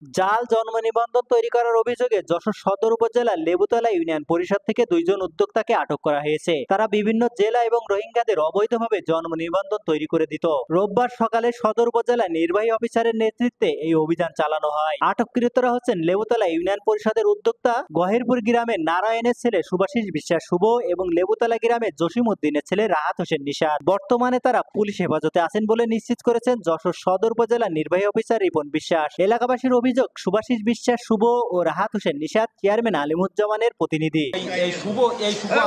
জাল জন্ম নিবন্ধন তৈরি করার অভিযোগে যশোর সদর উপজেলার লেবুতলা ইউনিয়ন পরিষদ থেকে দুইজন উদ্যোক্তাকে আটক করা হয়েছে। তারা বিভিন্ন জেলা এবং রোহিঙ্গাদের অবৈধভাবে জন্ম নিবন্ধন তৈরি করে দিত। রোববার সকালে সদর উপজেলা নির্বাহী অফিসারের নেতৃত্বে এই অভিযান চালানো হয়। আটককৃতরা হচ্ছেন লেবুতলা ইউনিয়ন পরিষদের উদ্যোক্তা গহেরপুর গ্রামের নারায়ণের ছেলে সুভাষিস বিশ্বাস শুভ এবং লেবুতলা গ্রামের জসিম উদ্দিনের ছেলে রাহাত হোসেন নিশাদ। বর্তমানে তারা পুলিশ হেফাজতে আছেন বলে নিশ্চিত করেছেন যশোর সদর উপজেলা নির্বাহী অফিসার রিপন বিশ্বাস। এলাকাবাসীর অভিযোগ, সুভাষিস বিশ্বাস শুভ ও রাহাত হোসেন নিশাদ চেয়ারম্যান আলিমুজ্জামানের প্রতিনিধি। এই শুভ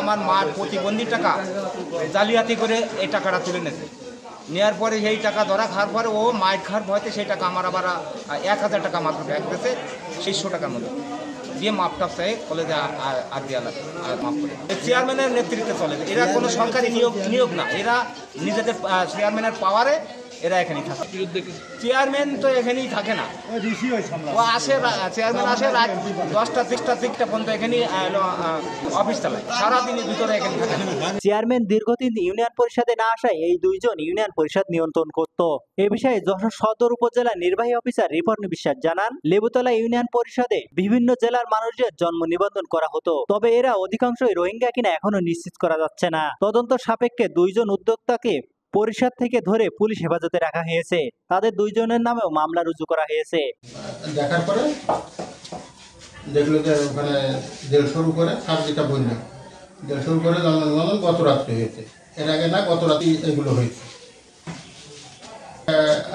আমার মার প্রতিবন্ধী টাকা জালিয়াতি করে এই টাকাটা তুলে নেছে। নেওয়ার পরে সেই টাকা ধরা খাওয়ার পরে ও মাইট খাওয়ার ভয়তে সেই টাকা আমার আবার 1000 টাকা মাত্র ব্যাগ দিয়েছে 600 টাকার মতো দিয়ে মাপটাপ চাই কলেজে আর দিয়ে মাপ করে। চেয়ারম্যানের নেতৃত্বে চলে, এরা কোনো সরকারি নিয়োগ না, এরা নিজেদের চেয়ারম্যানের পাওয়ারে এরা এখানেই থাকে। চেয়ারম্যান তো এখানেই থাকে না, ও আসে, চেয়ারম্যান আসে রাত 10টা 30টা পর্যন্ত এখানেই অফিস চালায়, সারাদিনের ভিতরে এখানে থাকে না। চেয়ারম্যান দীর্ঘদিন ইউনিয়ন পরিষদে না আসায় এই দুইজন ইউনিয়ন পরিষদ নিয়ন্ত্রণ করত। এ বিষয়ে যশোর সদর উপজেলা নির্বাহী অফিসার রিপন বিশ্বাস জানান, লেবুতলা ইউনিয়ন পরিষদে বিভিন্ন জেলার মানুষদের জন্ম নিবন্ধন করা হতো, তবে এরা অধিকাংশই রোহিঙ্গা কিনা এখনো নিশ্চিত করা যাচ্ছে না। তদন্ত সাপেক্ষে দুইজন উদ্যোক্তাকে পরিষদ থেকে ধরে পুলিশ হেফাজতে রাখা হয়েছে। তাদের দুইজনের নামেও মামলা রুজু করা হয়েছে। দেখার পরে দেখলো যে ওখানে 150 উপরে সার্জিটা বলল 150 উপরে জন্ম নিবন্ধন গত রাত্রে হয়েছে, এর আগে না গত রাতে এগুলো হয়েছে।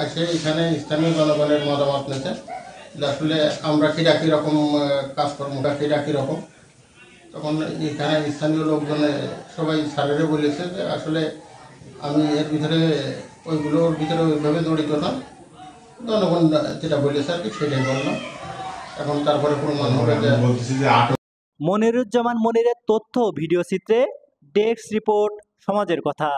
আসে এখানে স্থানীয় জনগণের মতামত নিয়েছে যে আসলে আমরা কিরা কীরকম কাজকর্মটা কিরা কীরকম। তখন এখানে স্থানীয় লোকজনে সবাই স্যারেরে বলেছে যে আসলে আমি এর ভিতরে ওইগুলোর ভিতরে ওইভাবে জড়িত না, জনগণ যেটা বলেছে আর কি সেটাই বললাম। এখন তারপরে প্রমাণ হবে যে মনিরুজ্জামান মনিরের তথ্য ভিডিও চিত্রে, ডেস্ক রিপোর্ট, সমাজের কথা।